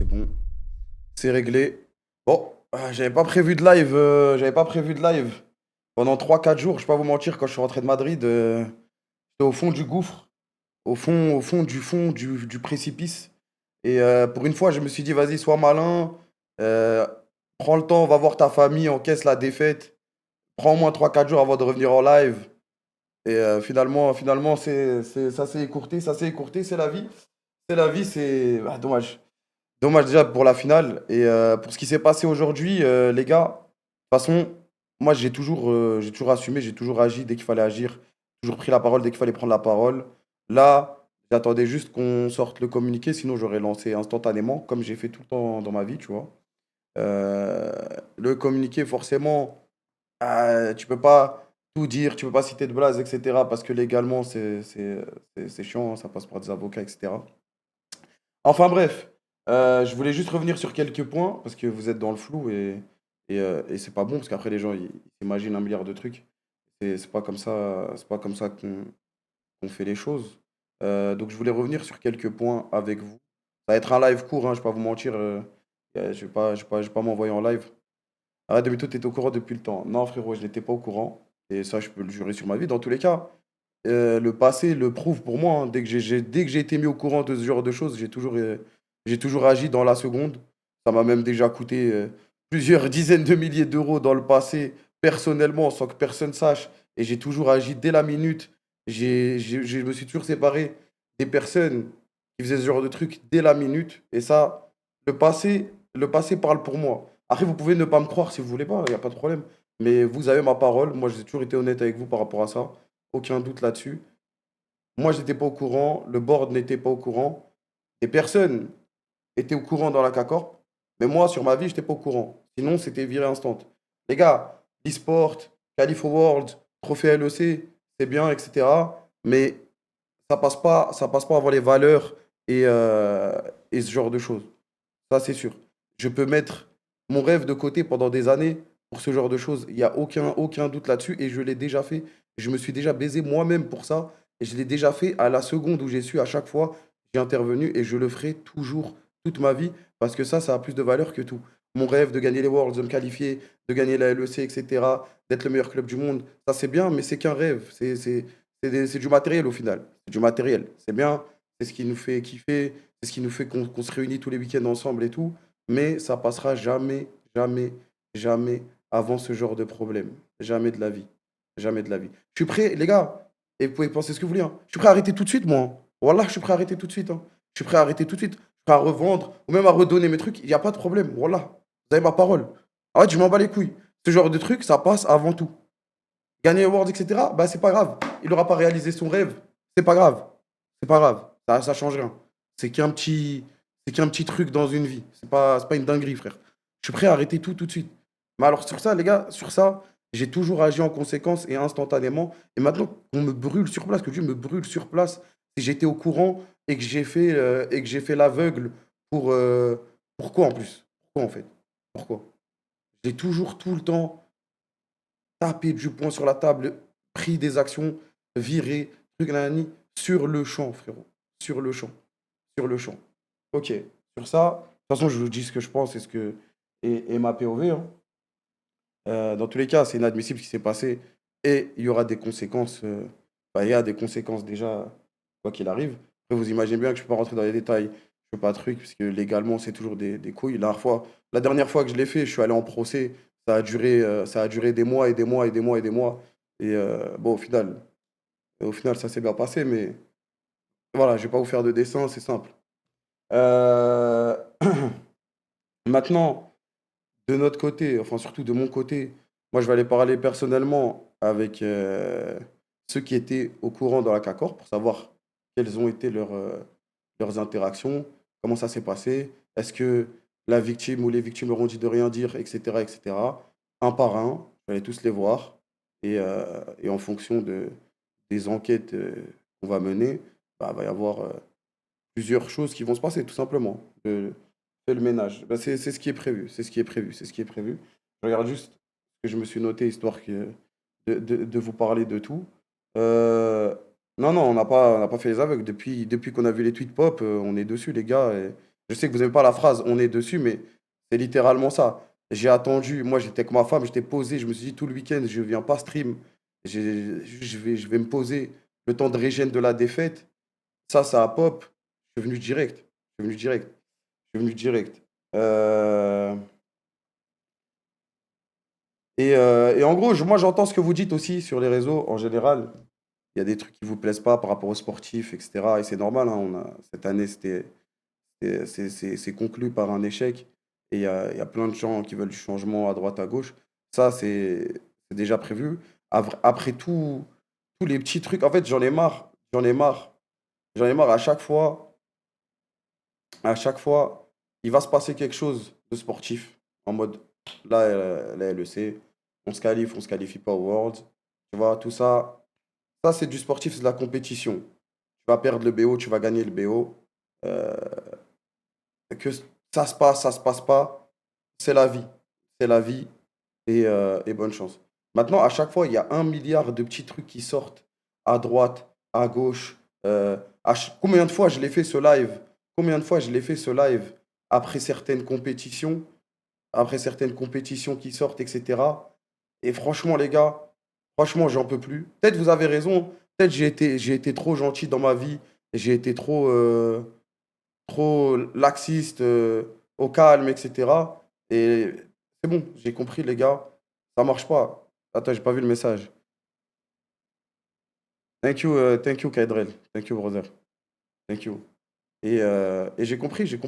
c'est bon, c'est réglé. Bon, j'avais pas prévu de live pendant 3 4 jours. Je vais pas vous mentir, quand je suis rentré de Madrid, j'étais au fond du gouffre, au fond du précipice. Et pour une fois, je me suis dit, vas-y, sois malin, euh, prends le temps, va voir ta famille, encaisse la défaite, prends au moins 3 4 jours avant de revenir en live. Et finalement, ça s'est écourté, c'est la vie. C'est la vie, c'est dommage. Dommage déjà pour la finale. Et pour ce qui s'est passé aujourd'hui, les gars, de toute façon, moi j'ai toujours assumé, j'ai toujours agi dès qu'il fallait agir, toujours pris la parole dès qu'il fallait prendre la parole. Là, j'attendais juste qu'on sorte le communiqué, sinon j'aurais lancé instantanément, comme j'ai fait tout le temps dans ma vie, tu vois. Euh, le communiqué, forcément, tu peux pas tout dire, tu peux pas citer de blase, etc. Parce que légalement, c'est chiant, hein, ça passe par des avocats, etc. Enfin bref, je voulais juste revenir sur quelques points parce que vous êtes dans le flou et c'est pas bon parce qu'après les gens ils s'imaginent un milliard de trucs. C'est pas comme ça qu'on fait les choses. Donc je voulais revenir sur quelques points avec vous. Ça va être un live court, hein, je vais pas vous mentir. Je vais pas m'envoyer en live. Arrête de mytho, t'étais au courant depuis le temps. Non frérot, je n'étais pas au courant. Et ça, je peux le jurer sur ma vie. Dans tous les cas, le passé le prouve pour moi, hein. Dès que j'ai été mis au courant de ce genre de choses, j'ai toujours agi dans la seconde. Ça m'a même déjà coûté plusieurs dizaines de milliers d'euros dans le passé, personnellement, sans que personne sache. Et j'ai toujours agi dès la minute. Je me suis toujours séparé des personnes qui faisaient ce genre de trucs dès la minute. Et ça, le passé parle pour moi. Après, vous pouvez ne pas me croire si vous voulez pas, il n'y a pas de problème. Mais vous avez ma parole. Moi, j'ai toujours été honnête avec vous par rapport à ça. Aucun doute là-dessus. Moi, j'étais pas au courant, le board n'était pas au courant, et personne était au courant dans la CACORP, mais moi, sur ma vie, j'étais pas au courant. Sinon, c'était viré instant. Les gars, e-sport, Qualif World, Trophée LEC, c'est bien, etc. Mais ça passe pas avant les valeurs et ce genre de choses. Ça, c'est sûr. Je peux mettre mon rêve de côté pendant des années pour ce genre de choses. Il n'y a aucun doute là-dessus et je l'ai déjà fait. Je me suis déjà baisé moi-même pour ça et je l'ai déjà fait à la seconde où j'ai su, à chaque fois, j'ai intervenu et je le ferai toujours, toute ma vie, parce que ça a plus de valeur que tout. Mon rêve de gagner les Worlds, de me qualifier, de gagner la LEC, etc., d'être le meilleur club du monde, ça c'est bien, mais c'est qu'un rêve. C'est du matériel au final. C'est du matériel. C'est bien, c'est ce qui nous fait kiffer, c'est ce qui nous fait qu'on se réunit tous les week-ends ensemble et tout, mais ça passera jamais, jamais, jamais avant ce genre de problème. Jamais de la vie. Jamais de la vie. Je suis prêt, les gars, et vous pouvez penser ce que vous voulez, hein. Je suis prêt à arrêter tout de suite, moi, hein. Wallah, je suis prêt à arrêter tout de suite, hein. Je suis prêt à arrêter tout de suite. Je suis prêt à revendre, ou même à redonner mes trucs. Il n'y a pas de problème. Wallah. Vous avez ma parole. En fait, je m'en bats les couilles. Ce genre de truc, ça passe avant tout. Gagner Awards, etc., bah, c'est pas grave. Il n'aura pas réalisé son rêve. C'est pas grave. C'est pas grave. Ça change rien. C'est qu'un petit, c'est qu'un petit truc dans une vie. C'est pas une dinguerie, frère. Je suis prêt à arrêter tout de suite. Mais alors, sur ça, les gars, sur ça, j'ai toujours agi en conséquence et instantanément. Et maintenant qu'on me brûle sur place, que Dieu me brûle sur place, si j'étais au courant et que j'ai fait l'aveugle pour, pourquoi en plus? Pourquoi en fait? Pourquoi? J'ai toujours, tout le temps, taper du poing sur la table, pris des actions, viré, truc, nanani, sur le champ, frérot. Sur le champ. Sur le champ. Ok. Sur ça, de toute façon, je vous dis ce que je pense et ma POV, hein. Dans tous les cas, c'est inadmissible ce qui s'est passé et il y aura des conséquences. Il y a des conséquences déjà, quoi qu'il arrive. Après, vous imaginez bien que je ne peux pas rentrer dans les détails. Je ne peux pas truc, parce que légalement, c'est toujours des couilles. La dernière fois que je l'ai fait, je suis allé en procès. Ça a duré des mois et des mois et des mois et des mois. Et bon, au final, ça s'est bien passé, mais voilà, je ne vais pas vous faire de dessin, c'est simple. Euh, Maintenant, de notre côté, enfin surtout de mon côté, moi je vais aller parler personnellement avec ceux qui étaient au courant dans la CACOR pour savoir quelles ont été leurs interactions, comment ça s'est passé, est-ce que la victime ou les victimes leur ont dit de rien dire, etc., etc. Un par un, je vais aller tous les voir et en fonction des enquêtes qu'on va mener, bah, va y avoir plusieurs choses qui vont se passer, tout simplement. Fais le ménage. Bah, c'est ce qui est prévu. C'est ce qui est prévu. C'est ce qui est prévu. Je regarde juste ce que je me suis noté, histoire de vous parler de tout. Non, non, on n'a pas fait les aveugles. Depuis qu'on a vu les tweets pop, on est dessus, les gars. Et Je sais que vous n'aimez pas la phrase on est dessus, mais c'est littéralement ça. J'ai attendu, moi j'étais avec ma femme, j'étais posé, je me suis dit tout le week-end, je viens pas stream, je vais me poser le temps de régène de la défaite. Ça a pop. Je suis venu direct. Je suis venu direct. Je suis venu direct. Euh, et en gros, moi j'entends ce que vous dites aussi sur les réseaux en général. Il y a des trucs qui vous plaisent pas par rapport aux sportifs, etc. Et c'est normal, hein, cette année, c'est conclu par un échec. Et il y a plein de gens qui veulent du changement à droite, à gauche. Ça, c'est déjà prévu. Après tous les petits trucs, en fait, j'en ai marre. J'en ai marre. J'en ai marre à chaque fois, il va se passer quelque chose de sportif. En mode, là, elle le sait. On se qualifie pas au Worlds. Tu vois, tout ça. Ça, c'est du sportif, c'est de la compétition. Tu vas perdre le BO, tu vas gagner le BO. Euh, que ça se passe pas, c'est la vie. C'est la vie et bonne chance. Maintenant, à chaque fois, il y a 1 milliard de petits trucs qui sortent à droite, à gauche. Combien de fois je l'ai fait ce live? Combien de fois je l'ai fait ce live après certaines compétitions, qui sortent, etc. Et franchement, les gars, franchement, j'en peux plus. Peut-être vous avez raison. Peut-être j'ai été trop gentil dans ma vie. J'ai été trop laxiste, au calme, etc. Et c'est bon, j'ai compris, les gars. Ça marche pas. Attends, j'ai pas vu le message. Thank you, Kaidrel. Thank you, brother. Thank you. Et j'ai compris. Tu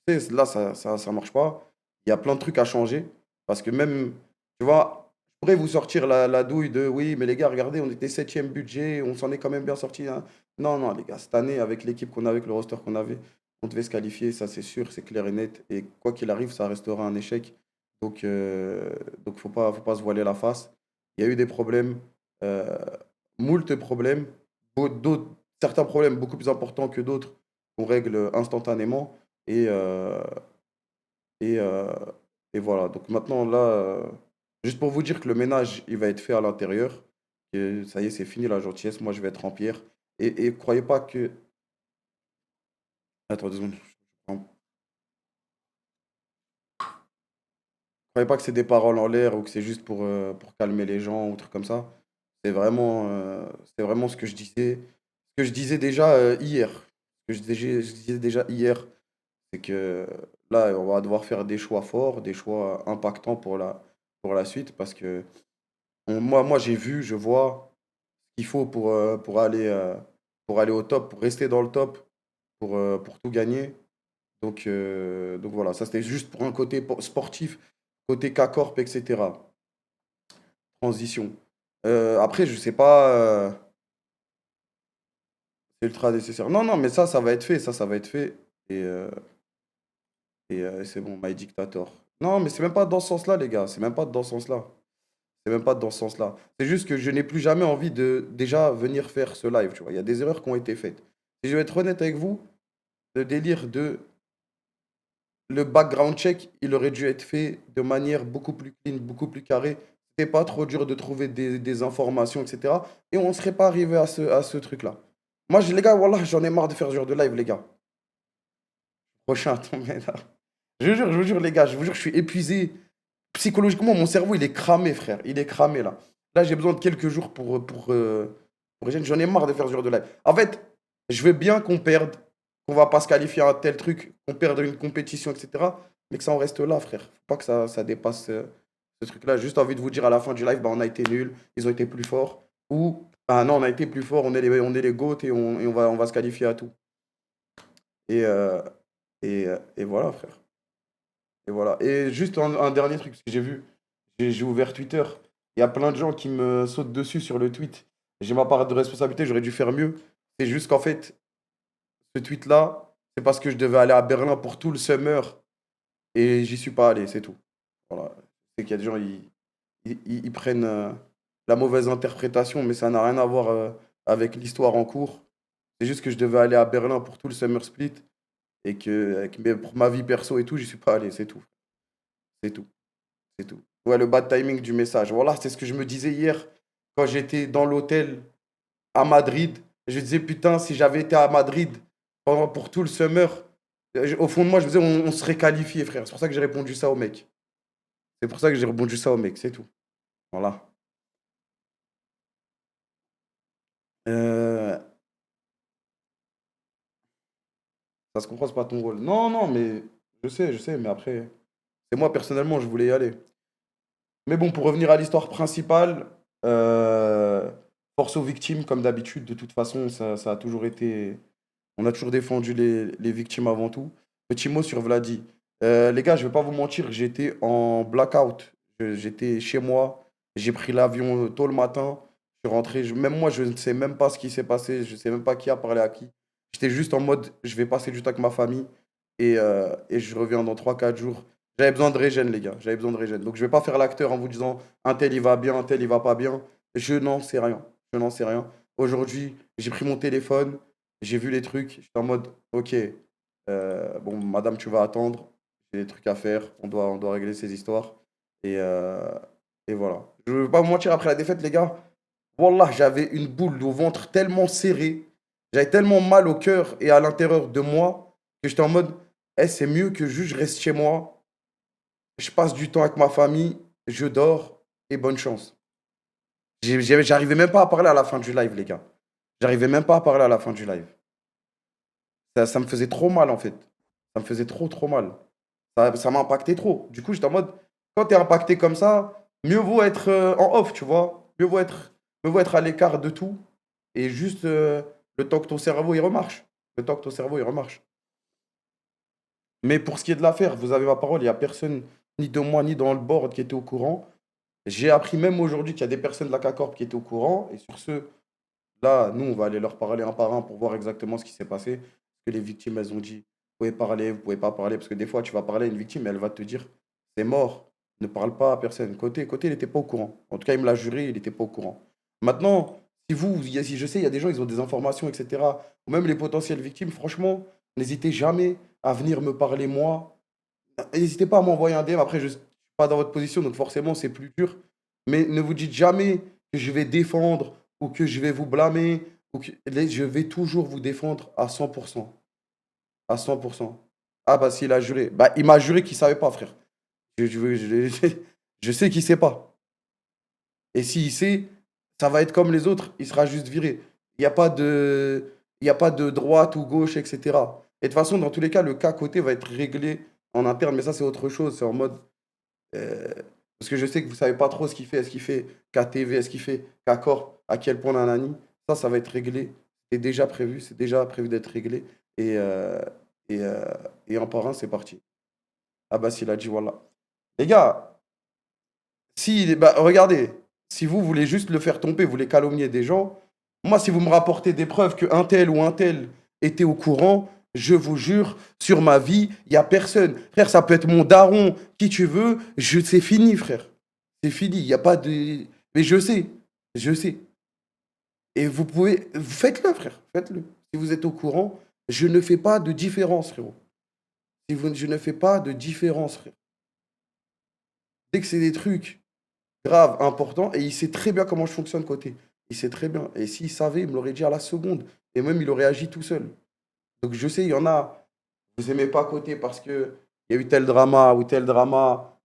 sais, là, ça marche pas. Il y a plein de trucs à changer. Parce que même, tu vois, je pourrais vous sortir la douille de oui, mais les gars, regardez, on était septième budget, on s'en est quand même bien sorti, hein. Non, non, les gars, cette année, avec l'équipe qu'on avait, avec le roster qu'on avait, on devait se qualifier, ça c'est sûr, c'est clair et net. Et quoi qu'il arrive, ça restera un échec. Donc faut pas se voiler la face. Il y a eu des problèmes, euh, moult problèmes, d'autres, certains problèmes beaucoup plus importants que d'autres qu'on règle instantanément. Et, euh, et, euh, et voilà. Donc maintenant, là, juste pour vous dire que le ménage, il va être fait à l'intérieur. Et ça y est, c'est fini la gentillesse. Moi, je vais être en pierre. Et croyez pas que. Attends 2 secondes. Croyez pas que c'est des paroles en l'air ou que c'est juste pour calmer les gens ou trucs comme ça. C'est vraiment ce que je disais. Ce que je disais déjà hier. Ce que je disais déjà hier, c'est que là, on va devoir faire des choix forts, des choix impactants pour la suite parce que moi j'ai vu, je vois ce qu'il faut pour aller au top, pour rester dans le top, pour tout gagner. Donc voilà, ça c'était juste pour un côté sportif, côté K-Corp, etc. Transition. Après, je sais pas, c'est ultra nécessaire. Non, non, mais ça va être fait, ça va être fait. Et c'est bon, My Dictator. Non, mais c'est même pas dans ce sens-là, les gars. C'est même pas dans ce sens-là. C'est même pas dans ce sens-là. C'est juste que je n'ai plus jamais envie de déjà venir faire ce live, tu vois. Il y a des erreurs qui ont été faites. Si je vais être honnête avec vous, le délire de le background check, il aurait dû être fait de manière beaucoup plus clean, beaucoup plus carrée. C'était pas trop dur de trouver des informations, etc. Et on ne serait pas arrivé à ce truc-là. Moi, les gars, voilà, j'en ai marre de faire ce genre de live, les gars. Prochain, tombé là. Je vous jure, les gars, je vous jure, je suis épuisé. Psychologiquement, mon cerveau, il est cramé, frère. Il est cramé, là. Là, j'ai besoin de quelques jours pour régénérer. J'en ai marre de faire ce genre de live. En fait, je veux bien qu'on perde, qu'on va pas se qualifier à un tel truc, qu'on perde une compétition, etc. Mais que ça en reste là, frère. Faut pas que ça dépasse ce truc-là. J'ai juste envie de vous dire à la fin du live, bah, on a été nuls, ils ont été plus forts. Ou, ah non, on a été plus forts, on est les GOAT et on va se qualifier à tout. Et, et voilà, frère. Et voilà. Et juste un dernier truc, parce que j'ai vu, j'ai ouvert Twitter. Il y a plein de gens qui me sautent dessus sur le tweet. J'ai ma part de responsabilité, j'aurais dû faire mieux. C'est juste qu'en fait, ce tweet-là, c'est parce que je devais aller à Berlin pour tout le summer et j'y suis pas allé, c'est tout. Voilà. C'est qu'il y a des gens, ils prennent la mauvaise interprétation, mais ça n'a rien à voir avec l'histoire en cours. C'est juste que je devais aller à Berlin pour tout le summer split et pour ma vie perso et tout, j'y suis pas allé, c'est tout. C'est tout. C'est tout. Ouais, le bad timing du message. Voilà, c'est ce que je me disais hier quand j'étais dans l'hôtel à Madrid. Je disais, putain, si j'avais été à Madrid pour tout le summer, Au fond de moi, je me disais, on serait qualifié, frère. C'est pour ça que j'ai répondu ça au mec. C'est pour ça que j'ai répondu ça au mec, c'est tout. Voilà. Euh, Ça se comprend, c'est pas ton rôle. Non, non, mais je sais, mais après, c'est moi personnellement, je voulais y aller. Mais bon, pour revenir à l'histoire principale, euh, force aux victimes, comme d'habitude, de toute façon, ça a toujours été. On a toujours défendu les victimes avant tout. Petit mot sur Vladi. Les gars, je vais pas vous mentir, j'étais en blackout. J'étais chez moi, j'ai pris l'avion tôt le matin, je suis rentré. Même moi, je ne sais même pas ce qui s'est passé, je sais même pas qui a parlé à qui. J'étais juste en mode, je vais passer du temps avec ma famille et je reviens dans 3 4 jours. J'avais besoin de régène, les gars, j'avais besoin de régène. Donc je vais pas faire l'acteur en vous disant un tel il va bien, un tel il va pas bien. Je n'en sais rien. Je n'en sais rien. Aujourd'hui, j'ai pris mon téléphone, j'ai vu les trucs, j'étais en mode, ok, bon, madame, tu vas attendre, j'ai des trucs à faire, on doit régler ces histoires. Et, euh, et voilà. Je ne veux pas vous mentir, après la défaite, les gars, Wallah, j'avais une boule au ventre tellement serrée, j'avais tellement mal au cœur et à l'intérieur de moi, que j'étais en mode, eh, c'est mieux que juste je reste chez moi, je passe du temps avec ma famille, je dors et bonne chance. J'arrivais même pas à parler à la fin du live, les gars. J'arrivais même pas à parler à la fin du live. Ça me faisait trop mal, en fait. Ça me faisait trop, trop mal. Ça m'a impacté trop. Du coup, j'étais en mode, quand t'es impacté comme ça, mieux vaut être en off, tu vois. Mieux vaut être à l'écart de tout et juste le temps que ton cerveau, il remarche. Le temps que ton cerveau, il remarche. Mais pour ce qui est de l'affaire, vous avez ma parole, il n'y a personne, ni de moi, ni dans le board qui était au courant. J'ai appris même aujourd'hui qu'il y a des personnes de la CACORP qui étaient au courant. Et sur ce, là, nous, on va aller leur parler un par un pour voir exactement ce qui s'est passé. Parce que les victimes, elles ont dit, vous pouvez parler, vous pouvez pas parler. Parce que des fois, tu vas parler à une victime et elle va te dire, c'est mort, ne parle pas à personne. Côté, il n'était pas au courant. En tout cas, il me l'a juré, il n'était pas au courant. Maintenant, si je sais, il y a des gens, ils ont des informations, etc. Ou même les potentielles victimes, franchement, n'hésitez jamais à venir me parler, moi. N'hésitez pas à m'envoyer un DM. Après, je ne suis pas dans votre position, donc forcément, c'est plus dur. Mais ne vous dites jamais que je vais défendre ou que je vais vous blâmer. Je vais toujours vous défendre à 100%. À 100%. Ah bah s'il a juré. Bah il m'a juré qu'il savait pas, frère. Je sais qu'il sait pas. Et s'il sait, ça va être comme les autres, il sera juste viré. Il n'y a pas de, il y a pas de droite ou gauche, etc. Et de toute façon, dans tous les cas, le cas côté va être réglé en interne. Mais ça, c'est autre chose. C'est en mode, euh, parce que je sais que vous savez pas trop ce qu'il fait. Est-ce qu'il fait KTV? Est-ce qu'il fait K-Corp? À quel point nanani? Ça va être réglé. C'est déjà prévu. C'est déjà prévu d'être réglé. Et, euh, et, euh, et un par un, c'est parti. Ah bah s'il a dit voilà. Les gars, si, bah, regardez, si vous voulez juste le faire tomber, vous voulez calomnier des gens, moi, si vous me rapportez des preuves que un tel ou un tel était au courant, je vous jure, sur ma vie, il n'y a personne. Frère, ça peut être mon daron, qui tu veux, c'est fini, frère. C'est fini, il n'y a pas de... Mais je sais. Et vous pouvez... Faites-le, frère, faites-le. Si vous êtes au courant, je ne fais pas de différence, frérot. Je ne fais pas de différence, frère. Dès que c'est des trucs graves, importants, et il sait très bien comment je fonctionne côté. Il sait très bien. Et s'il savait, il me l'aurait dit à la seconde. Et même, il aurait agi tout seul. Donc je sais, il y en a, vous aimez pas côté parce que il y a eu tel drama ou tel drama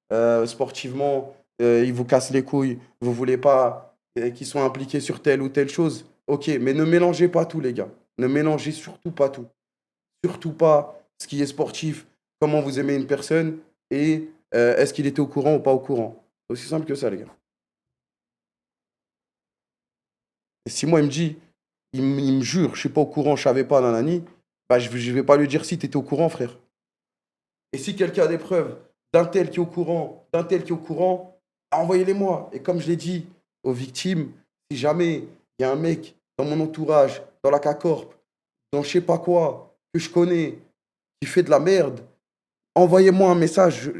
sportivement, ils vous cassent les couilles, vous voulez pas qu'ils soient impliqués sur telle ou telle chose. Ok, mais ne mélangez pas tout, les gars. Ne mélangez surtout pas tout. Surtout pas ce qui est sportif, comment vous aimez une personne et est-ce qu'il était au courant ou pas au courant. C'est aussi simple que ça, les gars. Et si moi, il me dit, il me jure, je suis pas au courant, je savais pas, nanani, bah, je vais pas lui dire si tu étais au courant, frère. Et si quelqu'un a des preuves d'un tel qui est au courant, d'un tel qui est au courant, envoyez-les-moi. Et comme je l'ai dit aux victimes, si jamais il y a un mec dans mon entourage, dans la CACORP, dans je sais pas quoi, que je connais, qui fait de la merde, envoyez-moi un message.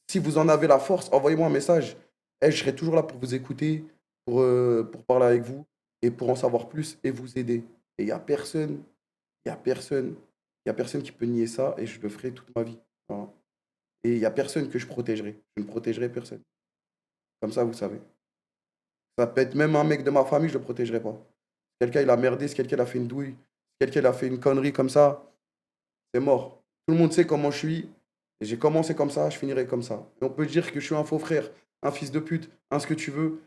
Si vous en avez la force, envoyez-moi un message. Et je serai toujours là pour vous écouter, pour parler avec vous et pour en savoir plus et vous aider. Et il n'y a personne, il y a personne, il y a personne qui peut nier ça et je le ferai toute ma vie. Voilà. Et il n'y a personne que je protégerai. Je ne protégerai personne. Comme ça, vous savez. Ça peut être même un mec de ma famille, je ne le protégerai pas. Si quelqu'un il a merdé, si quelqu'un il a fait une douille, si quelqu'un il a fait une connerie comme ça, c'est mort. Tout le monde sait comment je suis. Et j'ai commencé comme ça, je finirai comme ça. Et on peut dire que je suis un faux frère, un fils de pute, un ce que tu veux.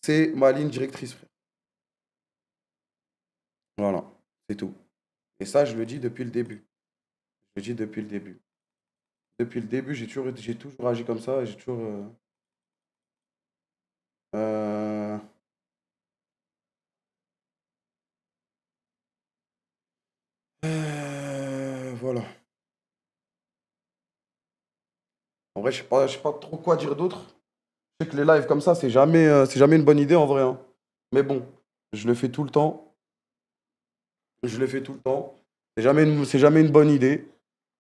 C'est ma ligne directrice, frère. Voilà, c'est tout. Et ça, je le dis depuis le début. Je le dis depuis le début. Depuis le début, j'ai toujours agi comme ça et j'ai toujours. Euh, voilà. En vrai, je sais pas trop quoi dire d'autre. Je sais que les lives comme ça, c'est jamais une bonne idée en vrai, hein. Mais bon, je le fais tout le temps. Je le fais tout le temps. C'est jamais une bonne idée.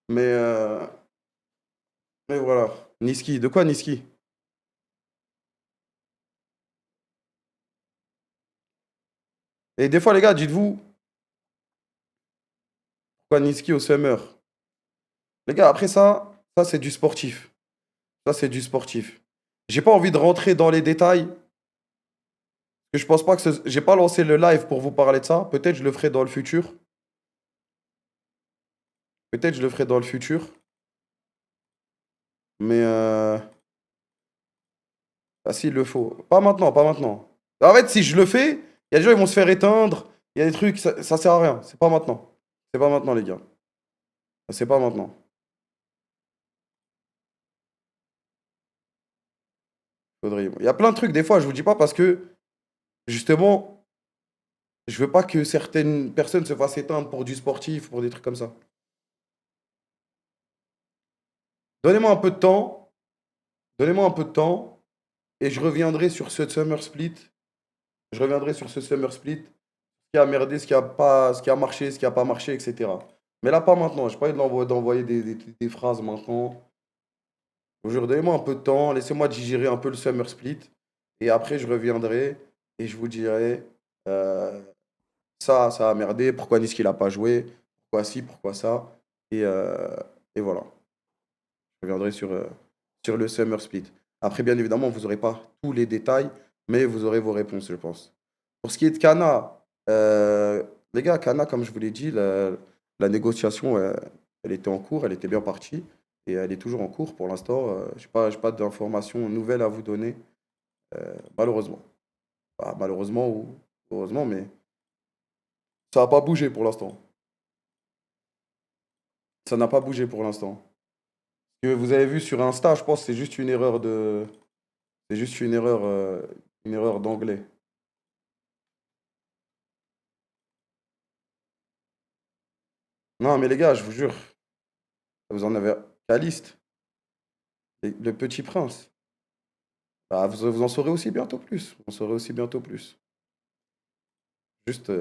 Mais, euh, mais voilà. Niski, de quoi Niski? Et des fois, les gars, dites-vous, pourquoi Niski au Summer? Les gars, après ça c'est du sportif. Ça, c'est du sportif. J'ai pas envie de rentrer dans les détails. Que je pense pas que j'ai pas lancé le live pour vous parler de ça. Peut-être je le ferai dans le futur. Peut-être je le ferai dans le futur. Mais ah, s'il le faut. Pas maintenant, pas maintenant. En fait, si je le fais, il y a des gens qui vont se faire éteindre. Il y a des trucs, ça sert à rien. C'est pas maintenant. C'est pas maintenant, les gars. C'est pas maintenant. Il y a plein de trucs, des fois, je vous dis pas parce que, justement, je veux pas que certaines personnes se fassent éteindre pour du sportif, pour des trucs comme ça. Donnez-moi un peu de temps. Donnez-moi un peu de temps. Et je reviendrai sur ce Summer Split. Je reviendrai sur ce Summer Split. Ce qui a merdé, ce qui a marché, ce qui a pas marché, etc. Mais là, pas maintenant. J'ai pas envie d'envoyer des phrases maintenant. Aujourd'hui, donnez-moi un peu de temps. Laissez-moi digérer un peu le Summer Split. Et après, je reviendrai et je vous dirai euh, ça a merdé. Pourquoi Nice il a pas joué? Pourquoi ci, pourquoi ça? Et, euh, et voilà. Je reviendrai sur le Summer Split. Après, bien évidemment, vous n'aurez pas tous les détails, mais vous aurez vos réponses, je pense. Pour ce qui est de Kana, les gars, Kana, comme je vous l'ai dit, la négociation, elle était en cours, elle était bien partie, et elle est toujours en cours pour l'instant. J'ai pas d'informations nouvelles à vous donner, malheureusement. Pas malheureusement ou heureusement, mais ça n'a pas bougé pour l'instant. Ça n'a pas bougé pour l'instant. Ce que vous avez vu sur Insta, je pense que c'est juste une erreur de. C'est juste une erreur d'anglais. Non, mais les gars, je vous jure, vous en avez. Caliste, le petit prince. Ah, vous en saurez aussi bientôt plus. Vous en saurez aussi bientôt plus. Juste.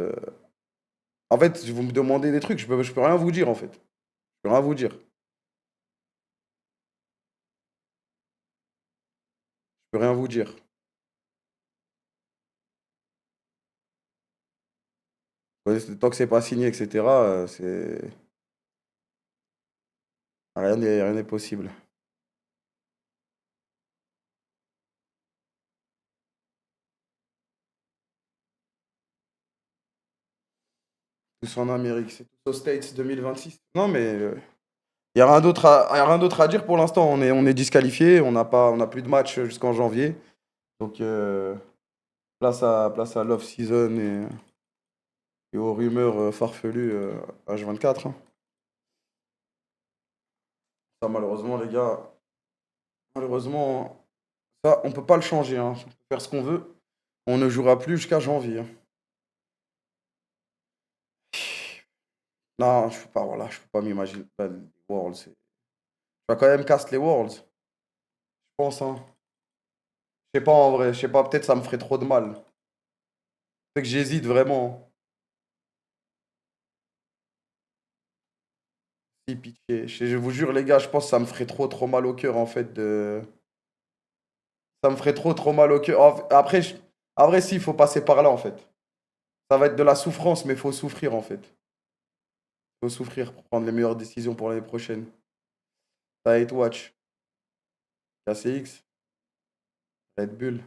En fait, vous me demandez des trucs, je peux rien vous dire en fait. Je peux rien vous dire. Je peux rien vous dire. Ouais, tant que c'est pas signé, etc., rien n'est possible. Tous en Amérique, c'est tous aux States 2026. Non, mais il n'y a rien d'autre y a rien d'autre à dire pour l'instant. On est disqualifié, on n'a plus de match jusqu'en janvier. Donc, place à l'off-season et aux rumeurs farfelues H24, hein. Ça, malheureusement, les gars, malheureusement, ça, on peut pas le changer, hein. On peut faire ce qu'on veut. On ne jouera plus jusqu'à janvier, hein. Non, je peux pas, voilà, je peux pas m'imaginer pas les Worlds. Je vais quand même cast les Worlds, je pense, hein. Je sais pas en vrai, je sais pas, peut-être ça me ferait trop de mal. C'est que j'hésite vraiment. Si, pitié. Je vous jure, les gars, je pense que ça me ferait trop mal au cœur, en fait, de. Ça me ferait trop mal au cœur. Après, en vrai, si, il faut passer par là, en fait. Ça va être de la souffrance, mais il faut souffrir, en fait. Il faut souffrir pour prendre les meilleures décisions pour l'année prochaine. Hate Watch, KCX, Red Bull.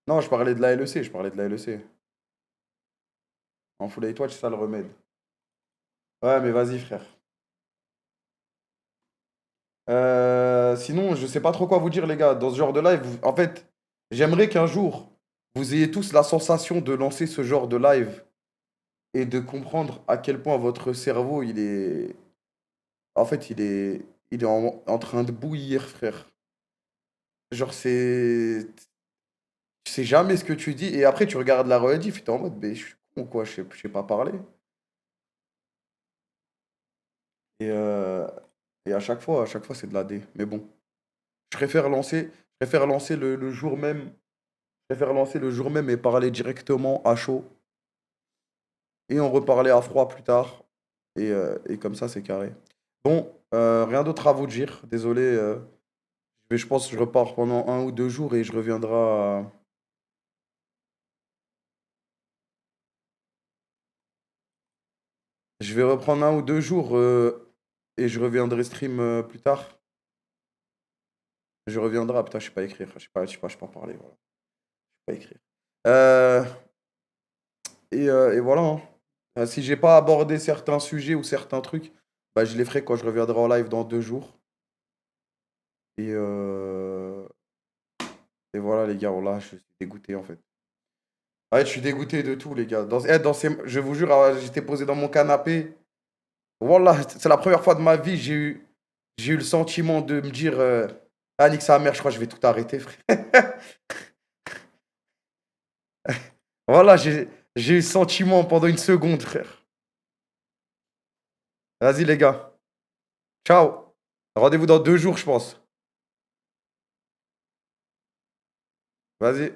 Non, je parlais de la LEC, je parlais de la LEC. En full Hate Watch, c'est ça le remède. Ouais, mais vas-y, frère. Sinon, je sais pas trop quoi vous dire, les gars. Dans ce genre de live, en fait, j'aimerais qu'un jour, vous ayez tous la sensation de lancer ce genre de live et de comprendre à quel point votre cerveau, il est... En fait, il est en train de bouillir, frère. Genre, c'est... Tu sais jamais ce que tu dis. Et après, tu regardes la rediff et t'es en mode, mais je suis con, quoi, je sais pas parler. Et, euh, et à chaque fois, c'est de la D. Mais bon, je préfère lancer le jour même. Je préfère lancer le jour même et parler directement à chaud. Et en reparler à froid plus tard. Et comme ça, c'est carré. Bon, rien d'autre à vous dire. Désolé. Je pense que je repars pendant 1 ou 2 jours et je reviendrai. Je vais reprendre 1 ou 2 jours et je reviendrai stream plus tard. Je reviendrai. Ah, putain, je sais pas écrire. Je sais pas parler. Voilà. Je sais pas écrire. Euh, et voilà, hein. Si j'ai pas abordé certains sujets ou certains trucs, bah, je les ferai quand je reviendrai en live dans 2 jours. Et, euh, et voilà, les gars, voilà, je suis dégoûté en fait. Ouais, je suis dégoûté de tout, les gars. Je vous jure, j'étais posé dans mon canapé. Voilà, c'est la première fois de ma vie, j'ai eu le sentiment de me dire, ah, nique sa mère, je crois que je vais tout arrêter, frère. Voilà, j'ai eu le sentiment pendant une seconde, frère. Vas-y, les gars. Ciao. Rendez-vous dans 2 jours, je pense. Vas-y.